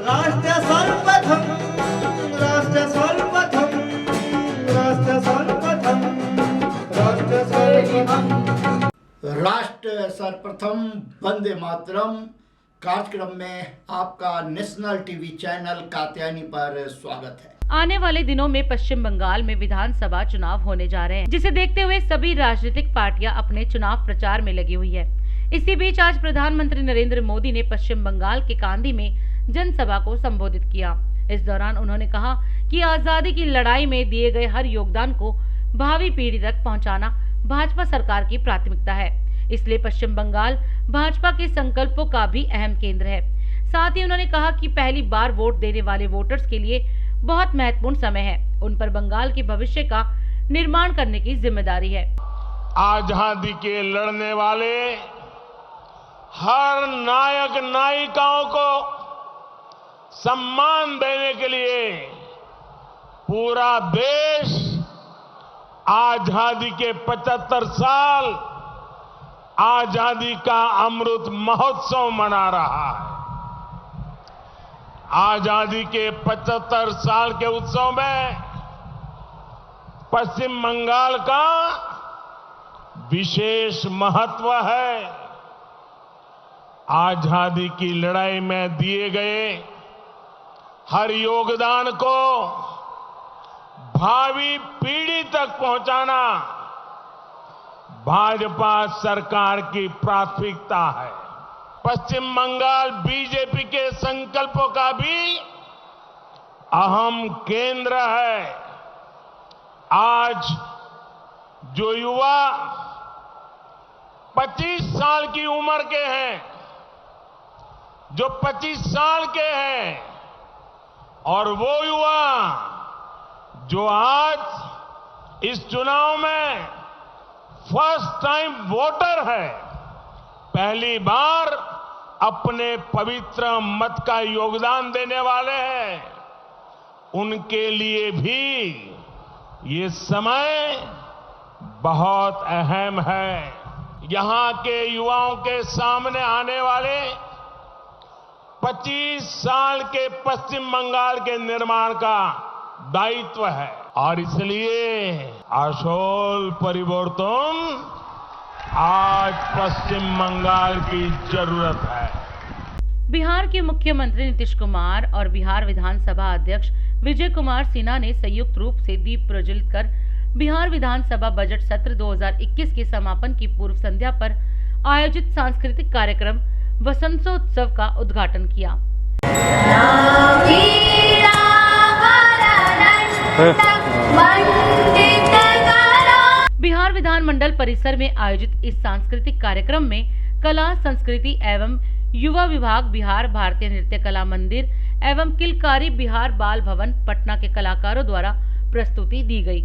राष्ट्र सर्वप्रथम, राष्ट्र सर्वप्रथम, राष्ट्र सर्वप्रथम, राष्ट्र सर्वप्रथम। राष्ट्र सर्वप्रथम वंदे मातरम कार्यक्रम में आपका नेशनल टीवी चैनल कात्यायनी पर स्वागत है। आने वाले दिनों में पश्चिम बंगाल में विधानसभा चुनाव होने जा रहे हैं, जिसे देखते हुए सभी राजनीतिक पार्टियां अपने चुनाव प्रचार में लगी हुई है। इसी बीच आज प्रधानमंत्री नरेंद्र मोदी ने पश्चिम बंगाल के कांदी में जनसभा को संबोधित किया। इस दौरान उन्होंने कहा कि आजादी की लड़ाई में दिए गए हर योगदान को भावी पीढ़ी तक पहुंचाना भाजपा सरकार की प्राथमिकता है। इसलिए पश्चिम बंगाल भाजपा के संकल्पों का भी अहम केंद्र है। साथ ही उन्होंने कहा कि पहली बार वोट देने वाले वोटर्स के लिए बहुत महत्वपूर्ण समय है। उन पर बंगाल के भविष्य का निर्माण करने की जिम्मेदारी है। आजादी के लड़ने वाले हर नायक नायिकाओं को सम्मान देने के लिए पूरा देश आजादी के 75 साल आजादी का अमृत महोत्सव मना रहा है। आजादी के 75 साल के उत्सव में पश्चिम बंगाल का विशेष महत्व है। आजादी की लड़ाई में दिए गए हर योगदान को भावी पीढ़ी तक पहुंचाना भाजपा सरकार की प्राथमिकता है। पश्चिम बंगाल बीजेपी के संकल्पों का भी अहम केंद्र है। आज जो युवा 25 साल की उम्र के हैं, जो 25 साल के हैं, और वो युवा जो आज इस चुनाव में फर्स्ट टाइम वोटर है, पहली बार अपने पवित्र मत का योगदान देने वाले हैं, उनके लिए भी ये समय बहुत अहम है। यहां के युवाओं के सामने आने वाले 25 साल के पश्चिम बंगाल के निर्माण का दायित्व है और इसलिए आशोल परिवर्तन आज पश्चिम बंगाल की जरूरत है। बिहार के मुख्यमंत्री नीतीश कुमार और बिहार विधानसभा अध्यक्ष विजय कुमार सिन्हा ने संयुक्त रूप से दीप प्रज्वलित कर बिहार विधानसभा बजट सत्र 2021 के समापन की पूर्व संध्या पर आयोजित सांस्कृतिक कार्यक्रम वसंतोत्सव का उद्घाटन किया। बिहार विधानमंडल परिसर में आयोजित इस सांस्कृतिक कार्यक्रम में कला संस्कृति एवं युवा विभाग बिहार, भारतीय नृत्य कला मंदिर एवं किलकारी बिहार बाल भवन पटना के कलाकारों द्वारा प्रस्तुति दी गई।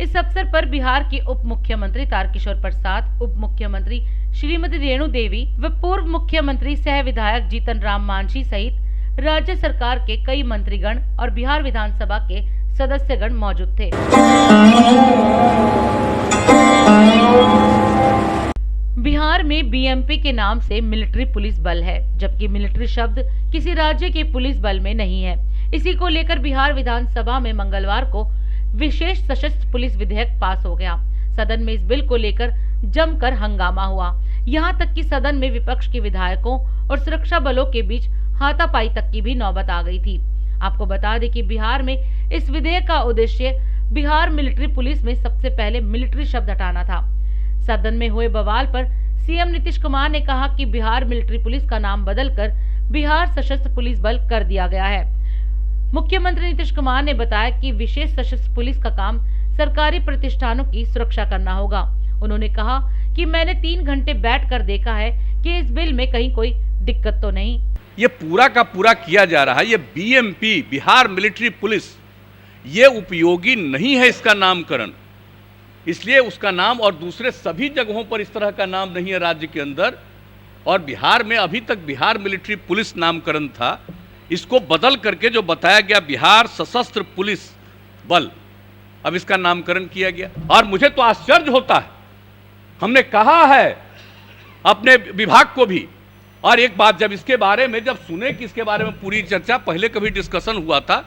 इस अवसर पर बिहार के उप मुख्यमंत्री तारकिशोर प्रसाद, उप मुख्यमंत्री श्रीमती रेणु देवी व पूर्व मुख्यमंत्री सह विधायक जीतन राम मांझी सहित राज्य सरकार के कई मंत्रीगण और बिहार विधानसभा के सदस्यगण मौजूद थे। बिहार में बीएमपी के नाम से मिलिट्री पुलिस बल है, जबकि मिलिट्री शब्द किसी राज्य के पुलिस बल में नहीं है। इसी को लेकर बिहार विधानसभा में मंगलवार को विशेष सशस्त्र पुलिस विधेयक पास हो गया। सदन में इस बिल को लेकर जमकर हंगामा हुआ। यहां तक कि सदन में विपक्ष के विधायकों और सुरक्षा बलों के बीच हाथापाई तक की भी नौबत आ गई थी। आपको बता दें कि बिहार में इस विधेयक का उद्देश्य बिहार मिलिट्री पुलिस में सबसे पहले मिलिट्री शब्द हटाना था। सदन में हुए बवाल पर सीएम नीतीश कुमार ने कहा कि बिहार मिलिट्री पुलिस का नाम बदलकर बिहार सशस्त्र पुलिस बल कर दिया गया है। मुख्यमंत्री नीतीश कुमार ने बताया कि विशेष सशस्त्र पुलिस का काम सरकारी प्रतिष्ठानों की सुरक्षा करना होगा। उन्होंने कहा कि मैंने 3 घंटे बैठकर देखा है कि इस बिल में कहीं कोई दिक्कत तो नहीं। ये पूरा का पूरा किया जा रहा है। ये बीएमपी बिहार मिलिट्री पुलिस ये उपयोगी नहीं है इसका नामकरण, इसलिए उसका नाम और दूसरे सभी जगहों पर इस तरह का नाम नहीं है राज्य के अंदर। और बिहार में अभी तक बिहार मिलिट्री पुलिस नामकरण था, इसको बदल करके जो बताया गया बिहार सशस्त्र पुलिस बल, अब इसका नामकरण किया गया। और मुझे तो आश्चर्य होता है, हमने कहा है अपने विभाग को भी। और एक बात, जब इसके बारे में जब सुने कि इसके बारे में पूरी चर्चा, पहले कभी डिस्कशन हुआ था,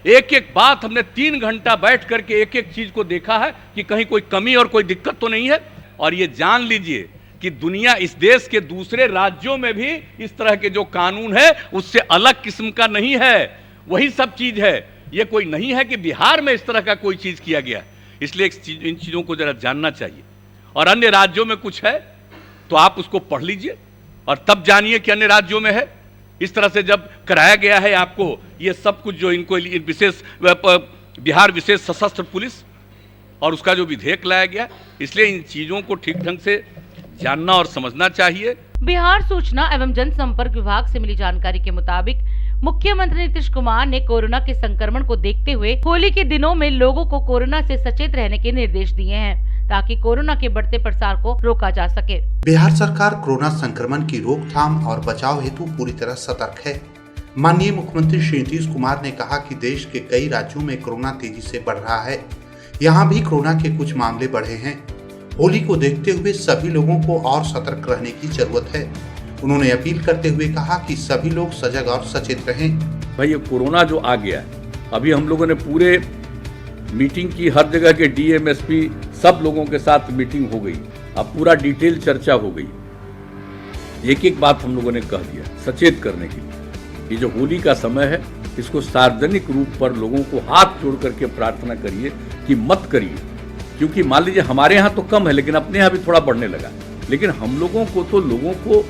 एक एक बात हमने 3 घंटा बैठ करके एक एक चीज को देखा है कि कहीं कोई कमी और कोई दिक्कत तो नहीं है। और ये जान लीजिए कि दुनिया, इस देश के दूसरे राज्यों में भी इस तरह के जो कानून है उससे अलग किस्म का नहीं है, वही सब चीज है। ये कोई नहीं है कि बिहार में इस तरह का कोई चीज किया गया। इसलिए इन चीजों को जरा जानना चाहिए। और अन्य राज्यों में कुछ है तो आप उसको पढ़ लीजिए और तब जानिए कि अन्य राज्यों में है। इस तरह से जब कराया गया है आपको ये सब कुछ, जो इनको विशेष बिहार विशेष सशस्त्र पुलिस और उसका जो विधेयक लाया गया, इसलिए इन चीजों को ठीक ढंग से जानना और समझना चाहिए। बिहार सूचना एवं जनसंपर्क विभाग से मिली जानकारी के मुताबिक मुख्यमंत्री नीतीश कुमार ने कोरोना के संक्रमण को देखते हुए होली के दिनों में लोगों को कोरोना से सचेत रहने के निर्देश दिए हैं ताकि कोरोना के बढ़ते प्रसार को रोका जा सके। बिहार सरकार कोरोना संक्रमण की रोकथाम और बचाव हेतु पूरी तरह सतर्क है। माननीय मुख्यमंत्री श्री नीतीश कुमार ने कहा कि देश के कई राज्यों में कोरोना तेजी से बढ़ रहा है, यहाँ भी कोरोना के कुछ मामले बढ़े हैं। होली को देखते हुए सभी लोगों को और सतर्क रहने की जरूरत है। उन्होंने अपील करते हुए कहा कि सभी लोग सजग और सचेत रहें। भाई, ये कोरोना जो आ गया, अभी हम लोगों ने पूरे मीटिंग की, हर जगह के डीएम एसपी सब लोगों के साथ मीटिंग हो गई, अब पूरा डिटेल चर्चा हो गई। एक एक बात हम लोगों ने कह दिया सचेत करने के लिए। ये जो होली का समय है, इसको सार्वजनिक रूप पर लोगों को हाथ जोड़ करके प्रार्थना करिए कि मत करिए, क्योंकि मान लीजिए हमारे यहाँ तो कम है लेकिन अपने यहाँ भी थोड़ा बढ़ने लगा, लेकिन हम लोगों को तो लोगों को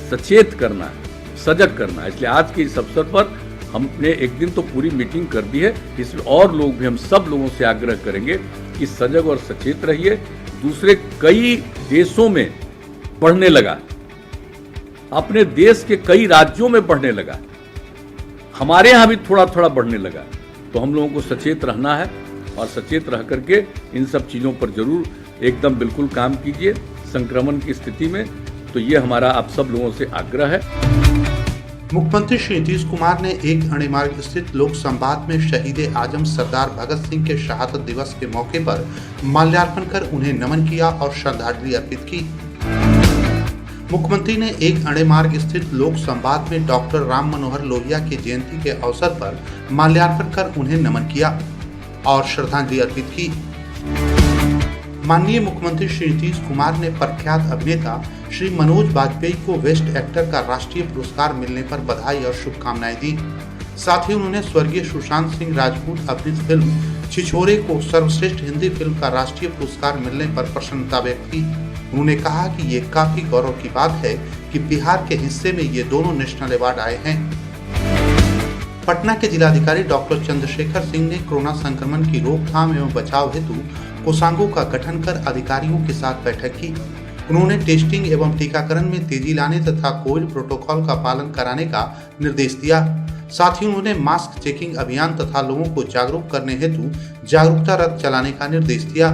सचेत करना है, सजग करना है। इसलिए आज के इस अवसर पर हमने एक दिन तो पूरी मीटिंग कर दी है, इसमें और लोग भी, हम सब लोगों से आग्रह करेंगे कि सजग और सचेत रहिए। दूसरे कई देशों में बढ़ने लगा, अपने देश के कई राज्यों में बढ़ने लगा, हमारे यहाँ भी थोड़ा थोड़ा बढ़ने लगा, तो हम लोगों को सचेत रहना है और सचेत रह करके इन सब चीज़ों पर जरूर एकदम बिल्कुल काम कीजिए संक्रमण की स्थिति में। तो ये हमारा आप सब लोगों से आग्रह है। मुख्यमंत्री श्री नीतीश कुमार ने एक अणे मार्ग स्थित लोक संवाद में शहीद आजम सरदार भगत सिंह के शहादत दिवस के मौके पर माल्यार्पण कर उन्हें नमन किया और श्रद्धांजलि अर्पित की। मुख्यमंत्री ने एक अणे मार्ग स्थित लोक संवाद में डॉक्टर राम मनोहर लोहिया की जयंती के अवसर पर माल्यार्पण कर उन्हें नमन किया और श्रद्धांजलि अर्पित की। माननीय मुख्यमंत्री श्री नीतीश कुमार ने प्रख्यात अभिनेता श्री मनोज वाजपेयी को बेस्ट एक्टर का राष्ट्रीय पुरस्कार मिलने पर बधाई और शुभकामनाएं दी। साथ ही उन्होंने स्वर्गीय सुशांत सिंह राजपूत अभिनीत फिल्म छिछोरे को सर्वश्रेष्ठ हिंदी फिल्म का राष्ट्रीय पुरस्कार मिलने पर प्रसन्नता व्यक्त की। उन्होंने कहा कि ये काफी गौरव की बात है कि बिहार के हिस्से में ये दोनों नेशनल अवार्ड आए हैं। पटना के जिलाधिकारी डॉक्टर चंद्रशेखर सिंह ने कोरोना संक्रमण की रोकथाम एवं बचाव हेतु कोषांगों का गठन कर अधिकारियों के साथ बैठक की। उन्होंने टेस्टिंग एवं टीकाकरण में तेजी लाने तथा कोविड प्रोटोकॉल का पालन कराने का निर्देश दिया। साथ ही उन्होंने मास्क चेकिंग अभियान तथा लोगों को जागरूक करने हेतु जागरूकता रथ चलाने का निर्देश दिया।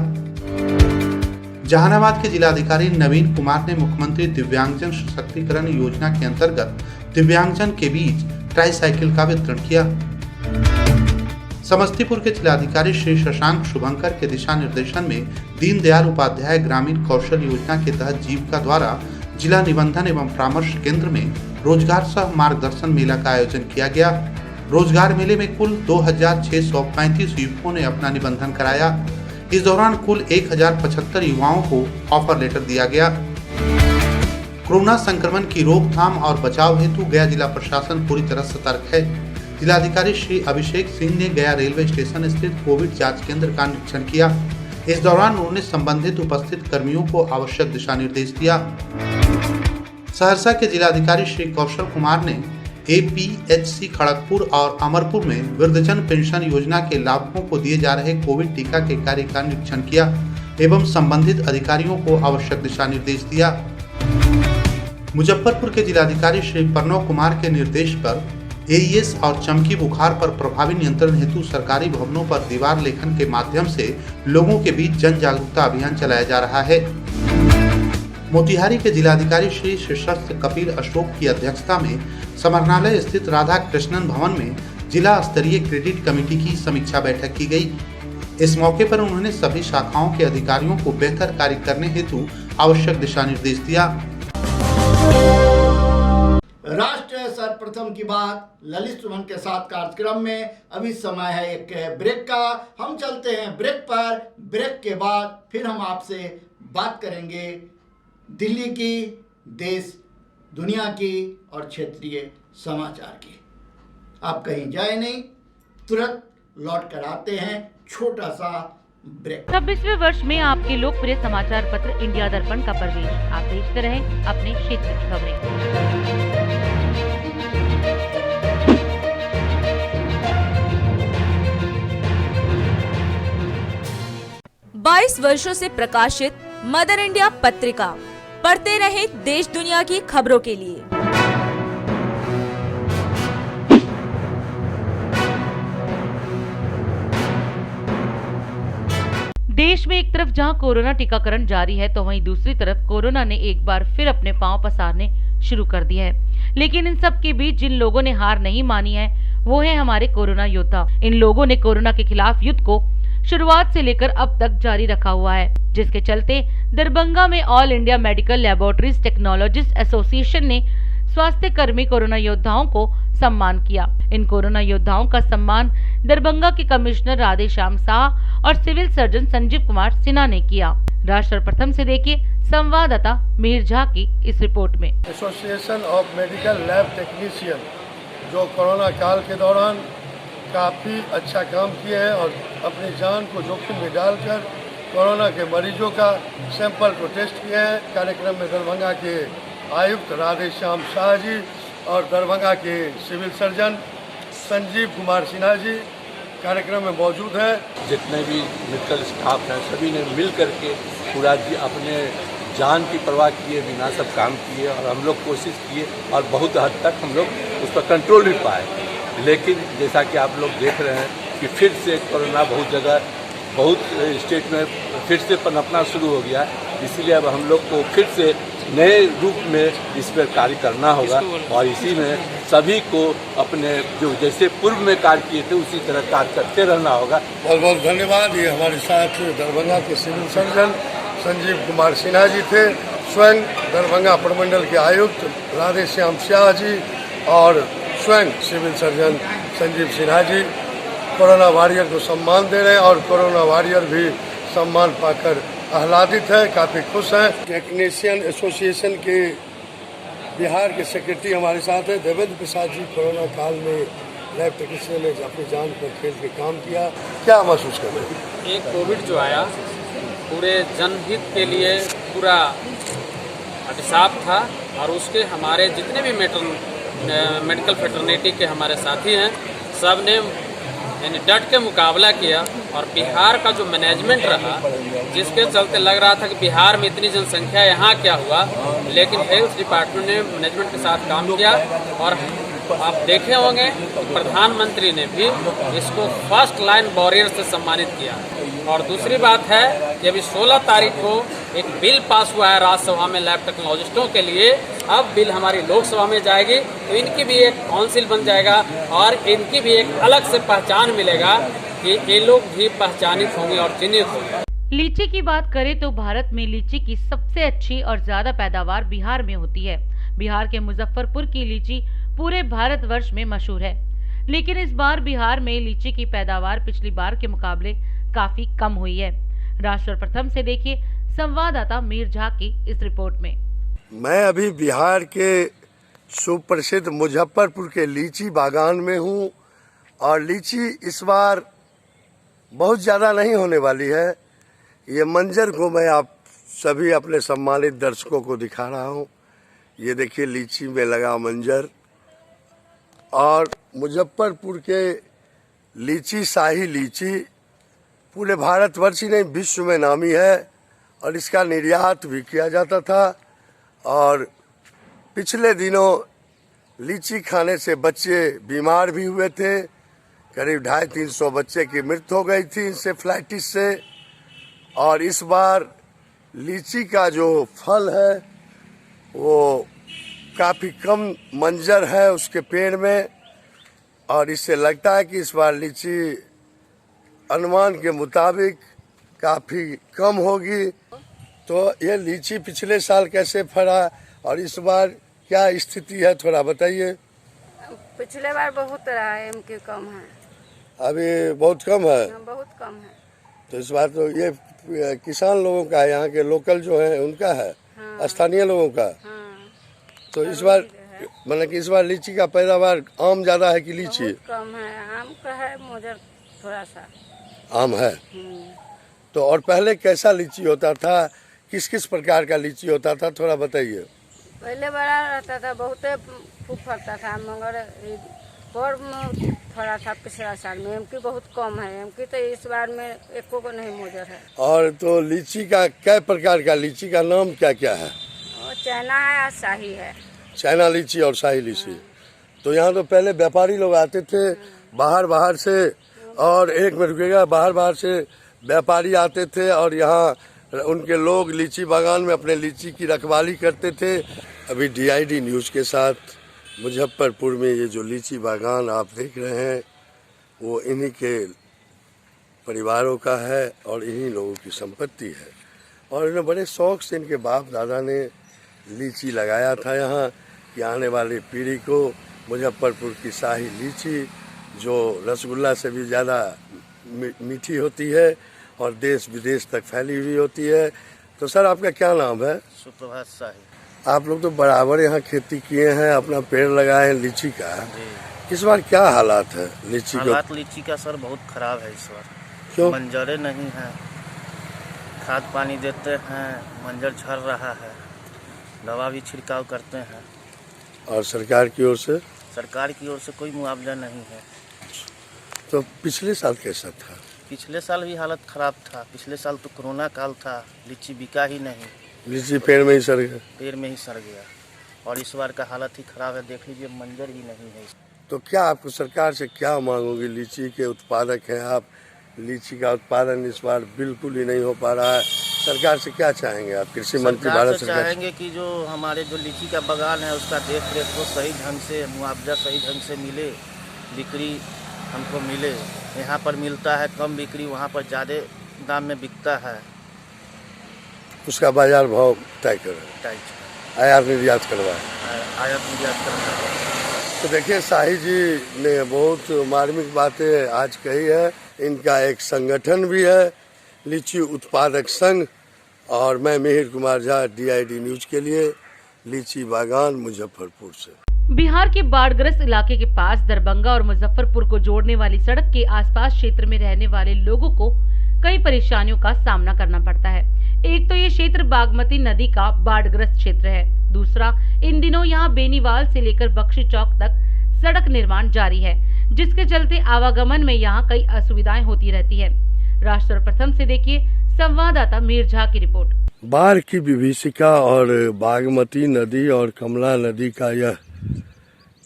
जहानाबाद के जिलाधिकारी नवीन कुमार ने मुख्यमंत्री दिव्यांगजन सशक्तिकरण योजना के अंतर्गत दिव्यांगजन के बीच ट्राईसाइकिल का वितरण किया। समस्तीपुर के जिलाधिकारी श्री शशांक शुभंकर के दिशा निर्देशन में दीनदयाल उपाध्याय ग्रामीण कौशल योजना के तहत जीविका द्वारा जिला निबंधन एवं परामर्श केंद्र में रोजगार सह मार्गदर्शन मेला का आयोजन किया गया। रोजगार मेले में कुल 2635 युवकों ने अपना निबंधन कराया। इस दौरान कुल 1075 युवाओं को ऑफर लेटर दिया गया। कोरोना संक्रमण की रोकथाम और बचाव हेतु गया जिला प्रशासन पूरी तरह सतर्क है। जिलाधिकारी श्री अभिषेक सिंह ने गया रेलवे स्टेशन स्थित कोविड जांच केंद्र का निरीक्षण किया। इस दौरान उन्होंने संबंधित उपस्थित कर्मियों को आवश्यक दिशा निर्देश दिया। सहरसा के जिलाधिकारी श्री कौशल कुमार ने APHC खड़गपुर और अमरपुर में वृद्धजन पेंशन योजना के लाभुकों को दिए जा रहे कोविड टीका के कार्य का निरीक्षण किया एवं संबंधित अधिकारियों को आवश्यक दिशा निर्देश दिया। मुजफ्फरपुर के जिलाधिकारी श्री प्रणव कुमार के निर्देश पर AES और चमकी बुखार पर प्रभावी नियंत्रण हेतु सरकारी भवनों पर दीवार लेखन के माध्यम से लोगों के बीच जन जागरूकता अभियान चलाया जा रहा है। मोतिहारी के जिलाधिकारी श्री सशस्त्र कपिल अशोक की अध्यक्षता में समरनालय स्थित राधा कृष्णन भवन में जिला स्तरीय क्रेडिट कमेटी की समीक्षा बैठक की गई। इस मौके पर उन्होंने सभी शाखाओं के अधिकारियों को बेहतर कार्य करने हेतु आवश्यक दिशा निर्देश दिया। सर्वप्रथम की बात ललित सुमन के साथ कार्यक्रम में। अभी समय है एक ब्रेक का, हम चलते हैं ब्रेक पर। ब्रेक के बाद फिर हम आपसे बात करेंगे दिल्ली की, देश दुनिया की और क्षेत्रीय समाचार की। आप कहीं जाए नहीं, तुरंत लौट कर आते हैं, छोटा सा ब्रेक। 26वें वर्ष में आपके लोकप्रिय समाचार पत्र इंडिया दर्पण का प्रवेश। आप देखते रहें अपने क्षेत्र की खबरें। 22 वर्षों से प्रकाशित मदर इंडिया पत्रिका, पढ़ते रहे देश दुनिया की खबरों के लिए। देश में एक तरफ जहां कोरोना टीकाकरण जारी है तो वहीं दूसरी तरफ कोरोना ने एक बार फिर अपने पांव पसारने शुरू कर दिए हैं। लेकिन इन सब के बीच जिन लोगों ने हार नहीं मानी है वो है हमारे कोरोना योद्धा। इन लोगों ने कोरोना के खिलाफ युद्ध को शुरुआत से लेकर अब तक जारी रखा हुआ है, जिसके चलते दरभंगा में all India medical laboratories technologist association ने स्वास्थ्य कर्मी कोरोना योद्धाओं को सम्मान किया। इन कोरोना योद्धाओं का सम्मान दरभंगा के कमिश्नर राधेश्याम शाह और सिविल सर्जन संजीव कुमार सिन्हा ने किया। राष्ट्र प्रथम से देखिए संवाददाता मीर झा की इस रिपोर्ट में। Association of medical lab technician जो कोरोना काल के दौरान काफ़ी अच्छा काम किए हैं और अपनी जान को जोखिम में डालकर कोरोना के मरीजों का सैंपल को टेस्ट किए हैं। कार्यक्रम में दरभंगा के आयुक्त राधेश्याम शाह जी और दरभंगा के सिविल सर्जन संजीव कुमार सिन्हा जी कार्यक्रम में मौजूद है। जितने भी मेडिकल स्टाफ हैं सभी ने मिल करके पूरा अपने जान की परवाह किए बिना सब काम किए और हम लोग कोशिश किए और बहुत हद तक हम लोग उस पर कंट्रोल भी पाए। लेकिन जैसा कि आप लोग देख रहे हैं कि फिर से कोरोना बहुत जगह बहुत स्टेट में फिर से पनपना शुरू हो गया है। इसीलिए अब हम लोग को फिर से नए रूप में इस पर कार्य करना होगा और इसी में सभी को अपने जो जैसे पूर्व में कार्य किए थे उसी तरह कार्य करते रहना होगा। बहुत बहुत धन्यवाद। ये हमारे साथ दरभंगा के सिविल सर्जन संजीव कुमार सिन्हा जी थे, स्वयं दरभंगा प्रमंडल के आयुक्त राधेश्याम शाह जी और स्वयं civil surgeon Sanjeev Sinha ji corona warrior को सम्मान दे रहे हैं और कोरोना वॉरियर भी सम्मान पाकर आह्लादित है, काफ़ी खुश हैं। टेक्नीशियन एसोसिएशन के बिहार के सेक्रेटरी हमारे साथ है देवेंद्र प्रसाद जी। कोरोना काल में लैब टेक्नीशियन ने अपनी जान पर खेल के काम किया, क्या महसूस कर रहे हैं? एक कोविड जो आया पूरे जनहित के लिए पूरा अभिशाप था और उसके हमारे जितने भी मेडिकल फ्रेटर्निटी के हमारे साथी हैं सब ने यानी डट के मुकाबला किया और बिहार का जो मैनेजमेंट रहा जिसके चलते लग रहा था कि बिहार में इतनी जनसंख्या यहाँ क्या हुआ, लेकिन हेल्थ डिपार्टमेंट ने मैनेजमेंट के साथ काम किया और आप देखे होंगे प्रधानमंत्री ने भी इसको फर्स्ट लाइन वॉरियर से सम्मानित किया। और दूसरी बात है कि अभी 16 तारीख को एक बिल पास हुआ है राज्यसभा में लैब टेक्नोलॉजिस्टों के लिए। अब बिल हमारी लोकसभा में जाएगी तो इनकी भी एक काउंसिल बन जाएगा और इनकी भी एक अलग से पहचान मिलेगा कि ये लोग भी पहचानित होंगे और चिन्हित होंगे। लीची की बात करें तो भारत में लीची की सबसे अच्छी और ज्यादा पैदावार बिहार में होती है। बिहार के मुजफ्फरपुर की लीची पूरे भारतवर्ष में मशहूर है, लेकिन इस बार बिहार में लीची की पैदावार पिछली बार के मुकाबले काफी कम हुई है। राष्ट्र प्रथम से देखिए संवाददाता मीर झा की इस रिपोर्ट में। मैं अभी बिहार के सुप्रसिद्ध मुजफ्फरपुर के लीची बागान में हूँ और लीची इस बार बहुत ज़्यादा नहीं होने वाली है। ये मंजर को मैं आप सभी अपने सम्मानित दर्शकों को दिखा रहा हूँ। ये देखिए लीची में लगा मंजर और मुजफ्फरपुर के लीची शाही लीची पूरे भारतवर्ष ही नहीं विश्व में नामी है और इसका निर्यात भी किया जाता था। और पिछले दिनों लीची खाने से बच्चे बीमार भी हुए थे, करीब 250-300 बच्चे की मृत्यु हो गई थी इंसेफ्लाइटिस से। और इस बार लीची का जो फल है वो काफ़ी कम मंजर है उसके पेड़ में और इससे लगता है कि इस बार लीची अनुमान के मुताबिक काफ़ी कम होगी। तो ये लीची पिछले साल कैसे फरा और इस बार क्या स्थिति है थोड़ा बताइए। पिछले बार बहुत रहा है, एमकी कम है। अभी बहुत कम है। बहुत कम है। तो इस बार तो ये किसान लोगों का है, यहाँ के लोकल जो है उनका है। हाँ। स्थानीय लोगों का। हाँ। तो इस बार मतलब कि इस बार लीची का पैदावार आम ज्यादा है कि लीची? कम है, आम का है, मगर थोड़ा सा आम है। तो और पहले कैसा लीची होता था, किस किस प्रकार का लीची होता था, थोड़ा बताइए। पहले बड़ा रहता था, बहुत खूब फलता था, मगर थोड़ा था पिछला साल में। एमकी बहुत कम है, एमकी तो इस बार में एको को नहीं मोजर है। और तो लीची का क्या प्रकार का, लीची का नाम क्या क्या है? चाइना है और शाही है। चाइना लीची और शाही लीची। तो यहाँ तो पहले व्यापारी लोग आते थे बाहर से, और एक में रुकेगा, बाहर से व्यापारी आते थे और यहाँ उनके लोग लीची बागान में अपने लीची की रखवाली करते थे। अभी DID न्यूज़ के साथ मुजफ्फरपुर में ये जो लीची बागान आप देख रहे हैं वो इन्हीं के परिवारों का है और इन्हीं लोगों की संपत्ति है। और इन्हें बड़े शौक से इनके बाप दादा ने लीची लगाया था यहाँ कि आने वाली पीढ़ी को मुजफ्फरपुर की शाही लीची, जो रसगुल्ला से भी ज़्यादा मीठी होती है और देश विदेश तक फैली हुई होती है। तो सर आपका क्या नाम है? सुप्रभात शाही। आप लोग तो बराबर यहाँ खेती किए हैं, अपना पेड़ लगाए हैं लीची का। इस बार क्या हालात है लीची? हालात लीची का सर बहुत खराब है इस बार। क्यों? मंजरे नहीं है, खाद पानी देते हैं, मंजर झड़ रहा है, दवा भी छिड़काव करते हैं। और सरकार की ओर से? सरकार की ओर से कोई मुआवजा नहीं है। तो पिछले साल कैसा था? पिछले साल भी हालत खराब था। पिछले साल तो कोरोना काल था, लीची बिका ही नहीं, लीची पेड़ में ही सड़ गया। पेड़ में ही सड़ गया। और इस बार का हालत ही खराब है, देख लीजिए मंजर ही नहीं है। तो क्या आपको सरकार से क्या मांगोगे? लीची के उत्पादक हैं आप, लीची का उत्पादन इस बार बिल्कुल ही नहीं हो पा रहा है, सरकार से क्या चाहेंगे आप? कृषि मंत्री भारत सरकार चाहेंगे कि जो हमारे जो लीची का बागान है उसका देख रेख को सही ढंग से, मुआवजा सही ढंग से मिले, बिक्री हमको मिले। यहाँ पर मिलता है कम बिक्री, वहाँ पर ज़्यादा दाम में बिकता है। उसका बाजार भाव तय करें, आयात निर्यात करवाएं। आयात निर्यात करवाएं। तो देखिए शाही जी ने बहुत मार्मिक बातें आज कही है। इनका एक संगठन भी है, लीची उत्पादक संघ। और मैं मिहिर कुमार झा, DID न्यूज के लिए, लीची बागान मुजफ्फरपुर से। बिहार के बाढ़ग्रस्त इलाके के पास दरभंगा और मुजफ्फरपुर को जोड़ने वाली सड़क के आसपास क्षेत्र में रहने वाले लोगों को कई परेशानियों का सामना करना पड़ता है। एक तो ये क्षेत्र बागमती नदी का बाढ़ग्रस्त क्षेत्र है, दूसरा इन दिनों यहाँ बेनीवाल से लेकर बख्शी चौक तक सड़क निर्माण जारी है, जिसके चलते आवागमन में यहाँ कई असुविधाएं होती रहती है। राष्ट्र प्रथम से देखिए संवाददाता मीर झा की रिपोर्ट। बाढ़ की विभीषिका और बागमती नदी और कमला नदी का यह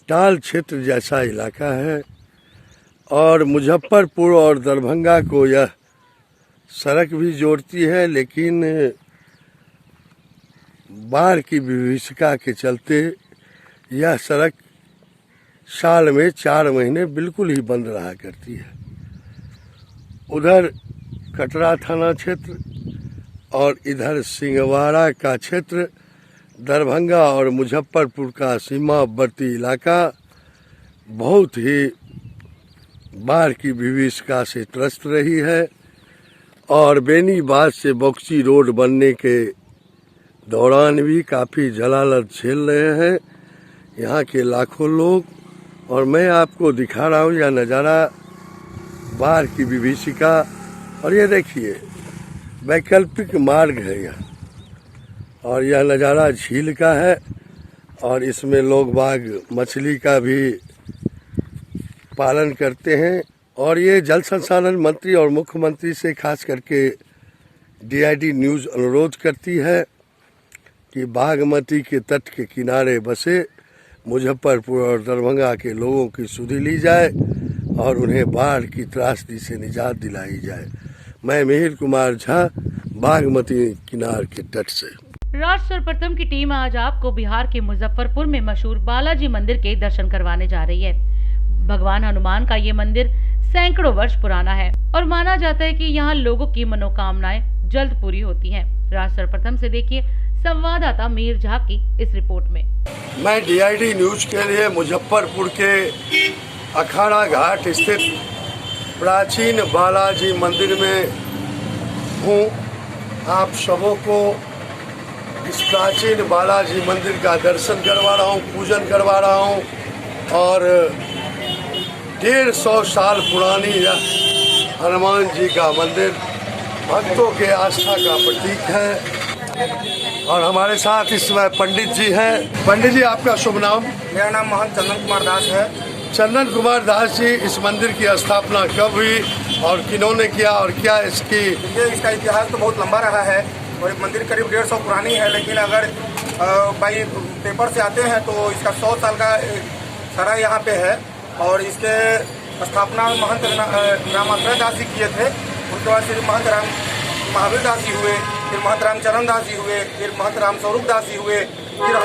टाल क्षेत्र जैसा इलाका है और मुजफ्फरपुर और दरभंगा को यह सड़क भी जोड़ती है, लेकिन बाढ़ की विभीषिका के चलते यह सड़क साल में 4 महीने बिल्कुल ही बंद रहा करती है। उधर कटरा थाना क्षेत्र और इधर सिंहवाड़ा का क्षेत्र, दरभंगा और मुजफ्फरपुर का सीमावर्ती इलाका बहुत ही बाढ़ की विभीषिका से त्रस्त रही है। और बेनीबाद से बक्सी रोड बनने के दौरान भी काफ़ी जलालत झेल रहे हैं यहाँ के लाखों लोग। और मैं आपको दिखा रहा हूँ यह नज़ारा बाढ़ की विभीषिका। और ये देखिए वैकल्पिक मार्ग है यहाँ, और यह नज़ारा झील का है और इसमें लोग बाग मछली का भी पालन करते हैं। और ये जल संसाधन मंत्री और मुख्यमंत्री से खास करके DID न्यूज़ अनुरोध करती है कि बागमती के तट के किनारे बसे मुजफ्फरपुर और दरभंगा के लोगों की सुधि ली जाए और उन्हें बाढ़ की त्रासदी से निजात दिलाई जाए। मैं मिहिर कुमार झा, बागमती किनार के तट से। राष्ट्र सर्वप्रथम की टीम आज आपको बिहार के मुजफ्फरपुर में मशहूर बालाजी मंदिर के दर्शन करवाने जा रही है। भगवान हनुमान का ये मंदिर सैकड़ों वर्ष पुराना है और माना जाता है कि यहाँ लोगों की मनोकामनाएं जल्द पूरी होती हैं। राष्ट्र सर्वप्रथम से देखिए संवाददाता मीर झा की इस रिपोर्ट में। मैं DID न्यूज के लिए मुजफ्फरपुर के अखाड़ा घाट स्थित प्राचीन बालाजी मंदिर में हूँ। आप सबों को इस प्राचीन बालाजी मंदिर का दर्शन करवा रहा हूँ, पूजन करवा रहा हूँ। और 150 साल पुरानी यह हनुमान जी का मंदिर भक्तों के आस्था का प्रतीक है। और हमारे साथ इस समय पंडित जी हैं। पंडित जी, आपका शुभ नाम? मेरा नाम महंत चंदन कुमार दास है। चंदन कुमार दास जी, इस मंदिर की स्थापना कब हुई और किन्होंने किया और क्या इसका इतिहास तो बहुत लंबा रहा है और मंदिर करीब 150 पुरानी है, लेकिन अगर बाई पेपर से आते हैं तो इसका 100 साल का सरा यहाँ पे है। और इसके स्थापना महंत रामाश्रय दास जी किए थे। उनके बाद फिर महंत राम महावीर दास जी हुए, फिर महंत रामचरण दास जी हुए, फिर महंत राम स्वरूप दास जी हुए, फिर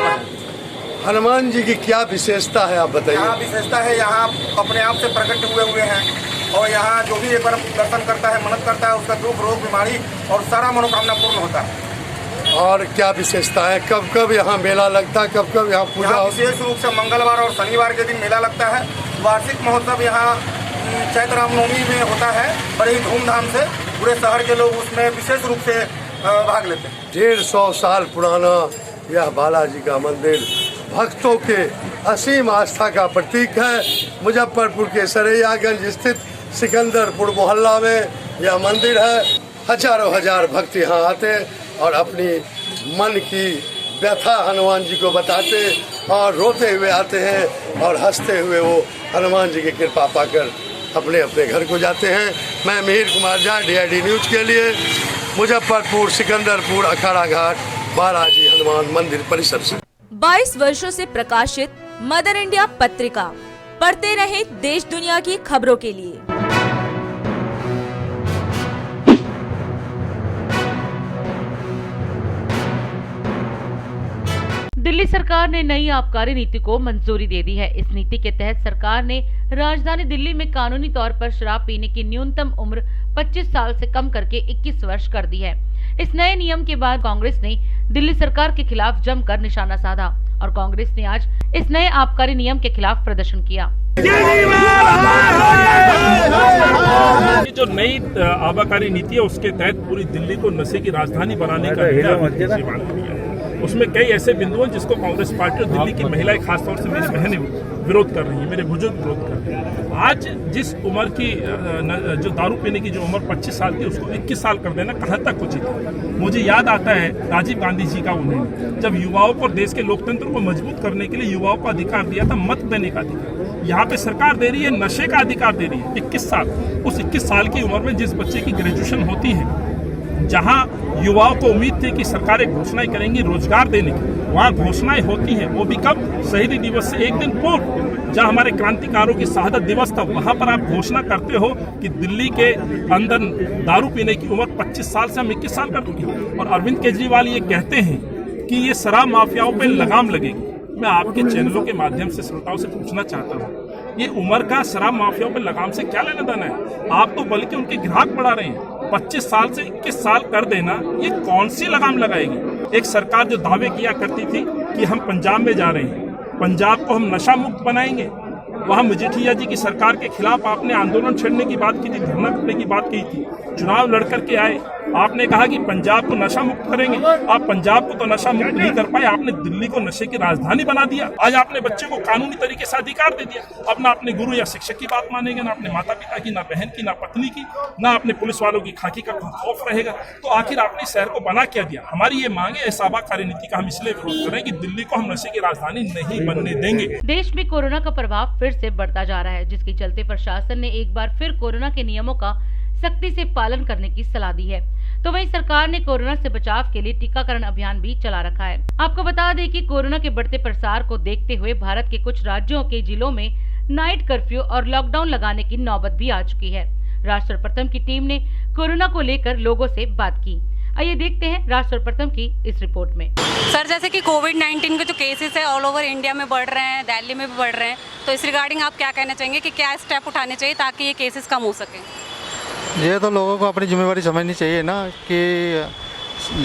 हनुमान जी की क्या विशेषता है, आप बताइए। यहाँ विशेषता है, यहाँ अपने आप से प्रकट हुए हैं और यहाँ जो भी एक बार दर्शन करता है, मन्नत करता है, उसका दुख रोग बीमारी और सारा मनोकामना पूर्ण होता है। और क्या विशेषता है, कब कब यहाँ मेला लगता है, कब कब यहाँ पूजा? विशेष रूप से मंगलवार और शनिवार के दिन मेला लगता है। वार्षिक महोत्सव यहाँ चैत्र रामनवमी में होता है, बड़े ही धूमधाम से। पूरे शहर के लोग उसमें विशेष रूप से भाग लेते हैं। 150 साल पुराना यह बालाजी का मंदिर भक्तों के असीम आस्था का प्रतीक है। मुजफ्फरपुर के सरैयागंज स्थित सिकंदरपुर मोहल्ला में यह मंदिर है। हजारों हजार भक्त यहाँ आते और अपनी मन की व्यथा हनुमान जी को बताते और रोते हुए आते हैं और हंसते हुए वो हनुमान जी की कृपा पाकर अपने अपने घर को जाते हैं। मैं मीर कुमार झा, DID न्यूज के लिए मुजफ्फरपुर सिकंदरपुर अखाड़ा घाट बालाजी हनुमान मंदिर परिसर से। 22 वर्षों से प्रकाशित मदर इंडिया पत्रिका, पढ़ते रहे देश दुनिया की खबरों के लिए। दिल्ली सरकार ने नई आबकारी नीति को मंजूरी दे दी है। इस नीति के तहत सरकार ने राजधानी दिल्ली में कानूनी तौर पर शराब पीने की न्यूनतम उम्र 25 साल से कम करके 21 वर्ष कर दी है। इस नए नियम के बाद कांग्रेस ने दिल्ली सरकार के खिलाफ जमकर निशाना साधा और कांग्रेस ने आज इस नए आबकारी नियम के खिलाफ प्रदर्शन किया। ये जो नई आबकारी नीति है उसके तहत पूरी दिल्ली को नशे की राजधानी बनाने का उसमें कई ऐसे बिंदु हैं जिसको कांग्रेस पार्टी और दिल्ली की महिलाएं, खासतौर से मेरी बहनें विरोध कर रही हैं, मेरे बुजुर्ग विरोध कर रहे हैं। आज जिस उम्र की जो दारू पीने की जो उम्र 25 साल थी उसको 21 साल कर देना कहाँ तक उचित है। मुझे याद आता है राजीव गांधी जी का, उन्होंने जब युवाओं को, देश के लोकतंत्र को मजबूत करने के लिए युवाओं को अधिकार दिया था, मत देने का अधिकार। यहाँ पे सरकार दे रही है नशे का अधिकार दे रही है 21 साल। उस 21 साल की उम्र में जिस बच्चे की ग्रेजुएशन होती है, जहां युवाओं को उम्मीद थी कि सरकारें घोषणाएं करेंगी रोजगार देने की, वहां घोषणाएं होती हैं, वो भी कब? शहीदी दिवस से एक दिन पूर्व, जहां हमारे क्रांतिकारों की शहादत दिवस था, वहां पर आप घोषणा करते हो कि दिल्ली के अंदर दारू पीने की उम्र 25 साल से हम 21 साल कर देंगे। और अरविंद केजरीवाल ये कहते हैं कि ये शराब माफियाओं पर लगाम लगेगी। मैं आपके चैनलों के माध्यम से श्रोताओं से पूछना चाहता हूँ, ये उम्र का शराब माफियाओं पर लगाम से क्या लेना देना है? आप तो बल्कि उनके ग्राहक बढ़ा रहे हैं। 25 साल से 21 साल कर देना, ये कौन सी लगाम लगाएगी? एक सरकार जो दावे किया करती थी कि हम पंजाब में जा रहे हैं, पंजाब को हम नशा मुक्त बनाएंगे, वहाँ मजीठिया जी की सरकार के खिलाफ आपने आंदोलन छेड़ने की बात की थी, धरना करने की बात की थी, चुनाव लड़ करके आए, आपने कहा कि पंजाब को नशा मुक्त करेंगे। आप पंजाब को तो नशा मुक्त नहीं कर पाए, आपने दिल्ली को नशे की राजधानी बना दिया। आज आपने बच्चे को कानूनी तरीके से अधिकार दे दिया। अब ना अपने गुरु या शिक्षक की बात मानेंगे, ना अपने माता पिता की, ना बहन की, ना पत्नी की, ना अपने पुलिस वालों की खाकी का खौफ रहेगा। तो आखिर आपने इस शहर को बना क्या दिया? हमारी ये मांग है, इस आबकारी नीति का हम इसलिए विरोध कर रहे हैं कि दिल्ली को हम नशे की राजधानी नहीं बनने देंगे। देश में कोरोना का प्रभाव फिर से बढ़ता जा रहा है, जिसके चलते प्रशासन ने एक बार फिर कोरोना के नियमों का सख्ती से पालन करने की सलाह दी है। तो वहीं सरकार ने कोरोना से बचाव के लिए टीकाकरण अभियान भी चला रखा है। आपको बता दें कि कोरोना के बढ़ते प्रसार को देखते हुए भारत के कुछ राज्यों के जिलों में नाइट कर्फ्यू और लॉकडाउन लगाने की नौबत भी आ चुकी है। राज सर्वप्रथम की टीम ने कोरोना को लेकर लोगों से बात की। आइए देखते हैं राज सर्वप्रथम की इस रिपोर्ट में। सर, जैसे कि कोविड-19 के जो केसेस है ऑल ओवर इंडिया में बढ़ रहे हैं, दिल्ली में भी बढ़ रहे हैं, तो इस रिगार्डिंग आप क्या कहना चाहेंगे कि क्या स्टेप उठाने चाहिए ताकि ये केसेस कम हो सके? ये तो लोगों को अपनी जिम्मेवारी समझनी चाहिए ना कि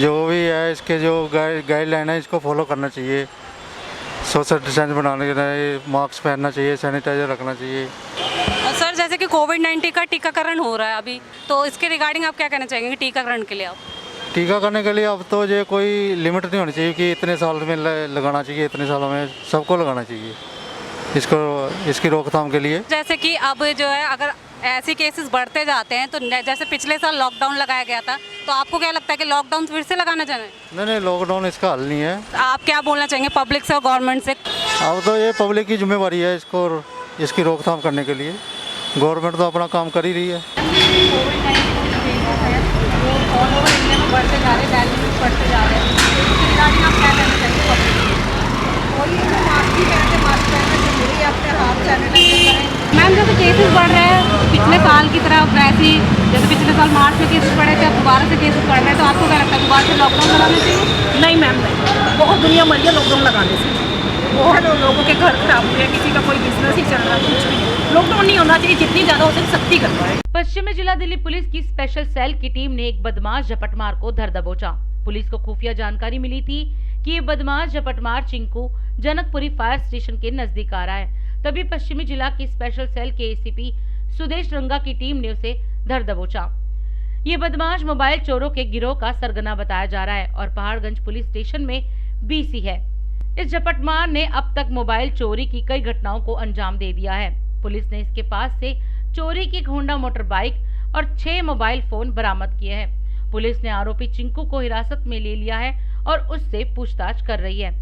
जो भी है इसके जो गाइडलाइन है इसको फॉलो करना चाहिए। सोशल डिस्टेंस बनाने के लिए मास्क पहनना चाहिए, सैनिटाइजर रखना चाहिए। सर जैसे कि कोविड-19 का टीकाकरण हो रहा है अभी, तो इसके रिगार्डिंग आप क्या कहना चाहेंगे टीकाकरण के लिए आप? टीका करने के लिए अब तो ये कोई लिमिट नहीं होनी चाहिए कि इतने साल में लगाना चाहिए, इतने सालों में सबको लगाना चाहिए इसकी रोकथाम के लिए। जैसे कि अब जो है अगर ऐसे केसेस बढ़ते जाते हैं तो जैसे पिछले साल लॉकडाउन लगाया गया था, तो आपको क्या लगता है कि लॉकडाउन फिर से लगाना चाहिए? नहीं, लॉकडाउन इसका हल नहीं है। आप क्या बोलना चाहेंगे पब्लिक से और गवर्नमेंट से? अब तो ये पब्लिक की जिम्मेवारी है इसकी रोकथाम करने के लिए। गवर्नमेंट तो अपना काम कर ही रही है। ऑल ओवर इंडिया में बढ़ते जा रहे हैं, दिल्ली में बढ़ते जा रहे हैं, इसके रिगार्डिंग आप क्या कहना चाहेंगे पब्लिक को? मास्क ही पहनते, मास्क पहनना चाहिए, अपने हाथ सैनिटाइजर करें। मैम जैसे केसेस बढ़ रहे हैं पिछले साल की तरह वैसे ही, जैसे पिछले साल मार्च में केसेस बढ़े थे, अब दोबारा से केसेस बढ़ रहे हैं, तो आपको क्या लगता है दोबारा से लॉकडाउन लगाना चाहिए? नहीं मैम, नहीं, बहुत दुनिया मरी है लॉकडाउन लगाने से। बहुत लोगों के घर खराब हुए हैं, किसी का कोई बिजनेस ही चल रहा है, कुछ भी नहीं। लॉकडाउन नहीं होना चाहिए, जितनी ज्यादा हो सके सख्ती करना है। पश्चिमी जिला दिल्ली पुलिस की स्पेशल सेल की टीम ने एक बदमाश झपटमार को धर दबोचा। पुलिस को खुफिया जानकारी मिली थी कि ये बदमाश झपटमार चिंकू जनकपुरी फायर स्टेशन के नजदीक आ रहा है। तभी पश्चिमी जिला की स्पेशल सेल के एसीपी सुदेश रंगा की टीम ने उसे धर दबोचा। ये बदमाश मोबाइल चोरों के गिरोह का सरगना बताया जा रहा है और पहाड़गंज पुलिस स्टेशन में बीसी है। इस झपटमार ने अब तक मोबाइल चोरी की कई घटनाओं को अंजाम दे दिया है। पुलिस ने इसके पास से चोरी की होंडा मोटर बाइक और 6 मोबाइल फोन बरामद किए हैं। पुलिस ने आरोपी चिंकू को हिरासत में ले लिया है और उससे पूछताछ कर रही है।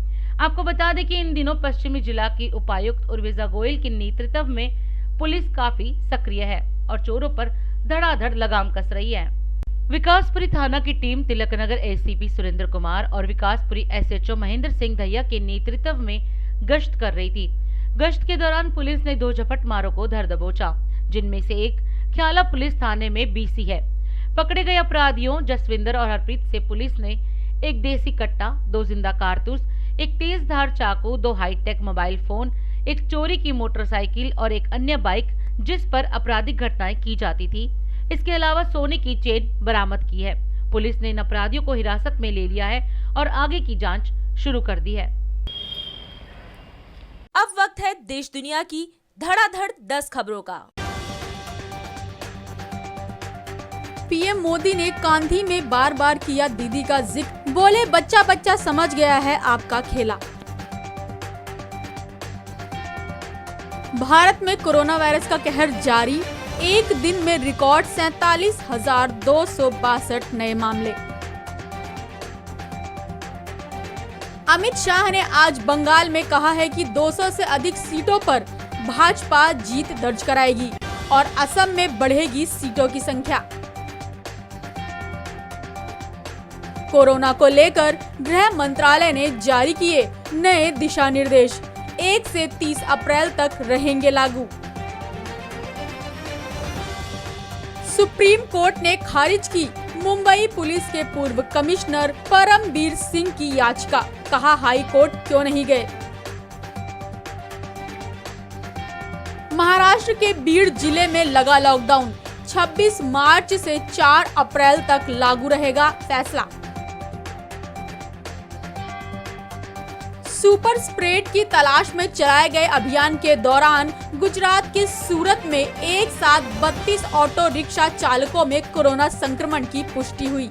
आपको बता दें कि इन दिनों पश्चिमी जिला की उपायुक्त उर्विजा गोयल के नेतृत्व में पुलिस काफी सक्रिय है और चोरों पर धड़ाधड़ लगाम कस रही है। विकासपुरी थाना की टीम तिलकनगर एसीपी सुरेंद्र कुमार और विकासपुरी एसएचओ महेंद्र सिंह दहिया के नेतृत्व में गश्त कर रही थी। गश्त के दौरान पुलिस ने 2 झपटमारों को धर दबोचा, जिनमें से एक ख्याला पुलिस थाने में बीसी है। पकड़े गए अपराधियों जसविंदर और हरप्रीत से पुलिस ने एक देसी कट्टा, 2 जिंदा कारतूस, एक तेज धार चाकू, 2 हाईटेक मोबाइल फोन, एक चोरी की मोटरसाइकिल और एक अन्य बाइक जिस पर आपराधिक घटनाएं की जाती थी, इसके अलावा सोने की चेन बरामद की है। पुलिस ने इन अपराधियों को हिरासत में ले लिया है और आगे की जांच शुरू कर दी है। अब वक्त है देश दुनिया की धड़ाधड़ 10 खबरों का। पीएम मोदी ने कांधी में बार बार किया दीदी का जिक्र, बोले बच्चा बच्चा समझ गया है आपका खेला। भारत में कोरोना वायरस का कहर जारी, एक दिन में रिकॉर्ड 47,262 नए मामले। अमित शाह ने आज बंगाल में कहा है कि 200 से अधिक सीटों पर भाजपा जीत दर्ज कराएगी और असम में बढ़ेगी सीटों की संख्या। कोरोना को लेकर गृह मंत्रालय ने जारी किए नए दिशा निर्देश, 1 से 30 अप्रैल तक रहेंगे लागू। सुप्रीम कोर्ट ने खारिज की मुंबई पुलिस के पूर्व कमिश्नर परमबीर सिंह की याचिका, कहा हाई कोर्ट क्यों नहीं गए। महाराष्ट्र के बीड जिले में लगा लॉकडाउन, 26 मार्च से 4 अप्रैल तक लागू रहेगा फैसला। सुपर स्प्रेड की तलाश में चलाए गए अभियान के दौरान गुजरात के सूरत में एक साथ 32 ऑटो रिक्शा चालकों में कोरोना संक्रमण की पुष्टि हुई।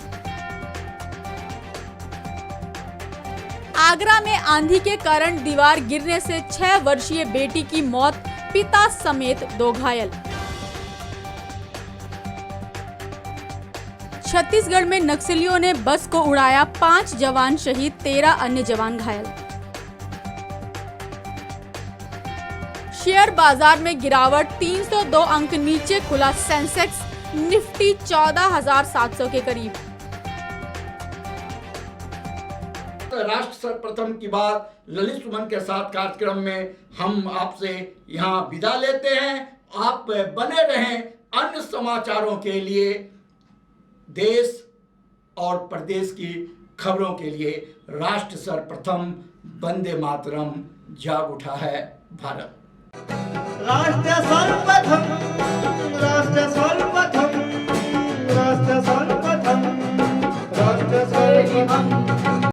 आगरा में आंधी के कारण दीवार गिरने से 6 वर्षीय बेटी की मौत, पिता समेत 2 घायल। छत्तीसगढ़ में नक्सलियों ने बस को उड़ाया, 5 जवान शहीद, 13 अन्य जवान घायल। शेयर बाजार में गिरावट, 302 अंक नीचे खुला सेंसेक्स, निफ्टी 14,700 के करीब। राष्ट्र सर्वप्रथम की बात ललित सुमन के साथ कार्यक्रम में हम आपसे यहाँ विदा लेते हैं। आप बने रहें अन्य समाचारों के लिए, देश और प्रदेश की खबरों के लिए। राष्ट्र सर्वप्रथम, वंदे मातरम, जाग उठा है भारत। राष्ट्र सर्वप्रथम, राष्ट्र सर्वप्रथम, राष्ट्र सर्वप्रथम, राष्ट्र सर्वप्रथम। एवं